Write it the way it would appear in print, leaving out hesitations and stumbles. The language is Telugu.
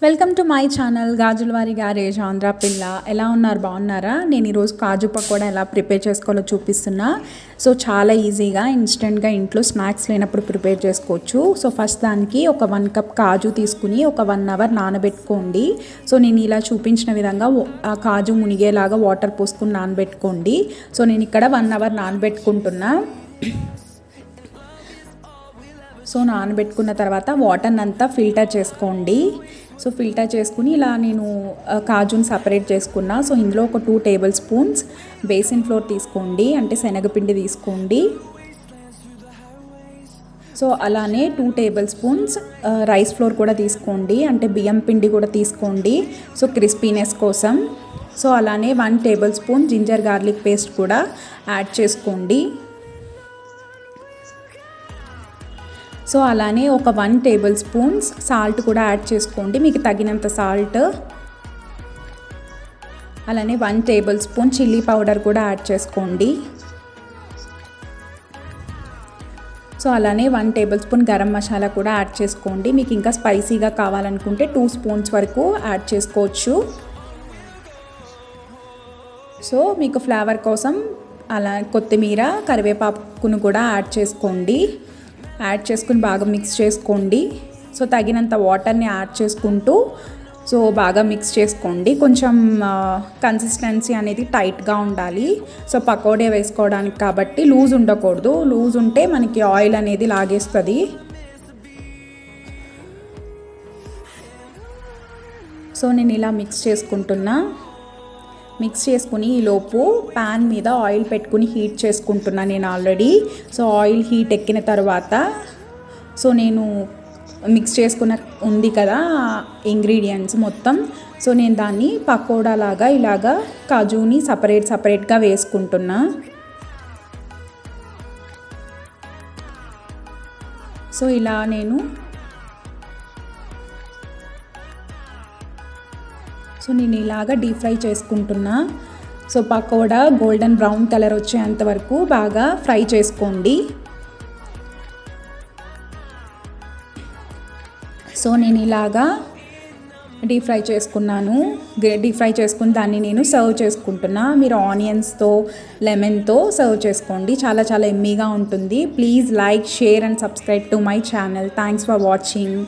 Welcome to my channel Gajulavari garage Andhra పిల్ల. ఎలా ఉన్నారు, బాగున్నారా? నేను ఈరోజు కాజు పకోడా ఎలా ప్రిపేర్ చేసుకోవాలో చూపిస్తున్నా. సో చాలా ఈజీగా ఇన్స్టెంట్గా ఇంట్లో స్నాక్స్ లేనప్పుడు ప్రిపేర్ చేసుకోవచ్చు. సో ఫస్ట్ దానికి ఒక 1 కప్ కాజు తీసుకుని ఒక 1 అవర్ నానబెట్టుకోండి. సో నేను ఇలా చూపించిన విధంగా ఆ కాజు మునిగేలాగా వాటర్ పోసుకుని నానబెట్టుకోండి. సో నేను ఇక్కడ 1 అవర్ నానబెట్టుకుంటున్నా. సో నానబెట్టుకున్న తర్వాత వాటర్ని అంతా ఫిల్టర్ చేసుకోండి. సో ఫిల్టర్ చేసుకుని ఇలా నేను కాజుని సపరేట్ చేసుకున్నా. సో ఇందులో ఒక 2 టేబుల్ స్పూన్స్ బేసిన్ ఫ్లోర్ తీసుకోండి, అంటే శనగపిండి తీసుకోండి. సో అలానే 2 టేబుల్ స్పూన్స్ రైస్ ఫ్లోర్ కూడా తీసుకోండి, అంటే బియ్యం పిండి కూడా తీసుకోండి. సో క్రిస్పీనెస్ కోసం. సో అలానే 1 tablespoon ginger garlic paste కూడా యాడ్ చేసుకోండి. సో అలానే ఒక 1 టేబుల్ స్పూన్స్ సాల్ట్ కూడా యాడ్ చేసుకోండి, మీకు తగినంత సాల్ట్. అలానే 1 టేబుల్ స్పూన్ చిల్లీ పౌడర్ కూడా యాడ్ చేసుకోండి. సో అలానే 1 టేబుల్ స్పూన్ గరం మసాలా కూడా యాడ్ చేసుకోండి. మీకు ఇంకా స్పైసీగా కావాలనుకుంటే 2 స్పూన్స్ వరకు యాడ్ చేసుకోవచ్చు. సో మీకు ఫ్లేవర్ కోసం అలా కొత్తిమీర, కరివేపాకును కూడా యాడ్ చేసుకోండి. యాడ్ చేసుకుని బాగా మిక్స్ చేసుకోండి. సో తగినంత వాటర్ని యాడ్ చేసుకుంటూ సో బాగా మిక్స్ చేసుకోండి. కొంచెం కన్సిస్టెన్సీ అనేది టైట్గా ఉండాలి. సో పకోడీ వేసుకోవడానికి కాబట్టి లూజ్ ఉండకూడదు. లూజ్ ఉంటే మనకి ఆయిల్ అనేది లాగేస్తుంది. సో నేను ఇలా మిక్స్ చేసుకుంటున్నా. మిక్స్ చేసుకుని ఈలోపు ప్యాన్ మీద ఆయిల్ పెట్టుకుని హీట్ చేసుకుంటున్నా నేను ఆల్రెడీ. సో ఆయిల్ హీట్ ఎక్కిన తర్వాత సో నేను మిక్స్ చేసుకున్న ఉంది కదా ఇంగ్రీడియంట్స్ మొత్తం. సో నేను దాన్ని పకోడా లాగా ఇలాగా కాజుని సపరేట్గా వేసుకుంటున్నా. సో ఇలా నేను ఇలాగా డీప్ ఫ్రై చేసుకుంటున్నా. So pakoda golden brown colour వచ్చేంత వరకు బాగా ఫ్రై చేసుకోండి. సో నేను ఇలాగా డీప్ ఫ్రై చేసుకున్నాను. డీప్ ఫ్రై చేసుకుని దాన్ని నేను సర్వ్ చేసుకుంటున్నా. మీరు ఆనియన్స్తో, లెమన్తో సర్వ్ చేసుకోండి. చాలా చాలా ఎమ్మీగా ఉంటుంది. Please like, share and subscribe to my channel. Thanks for watching.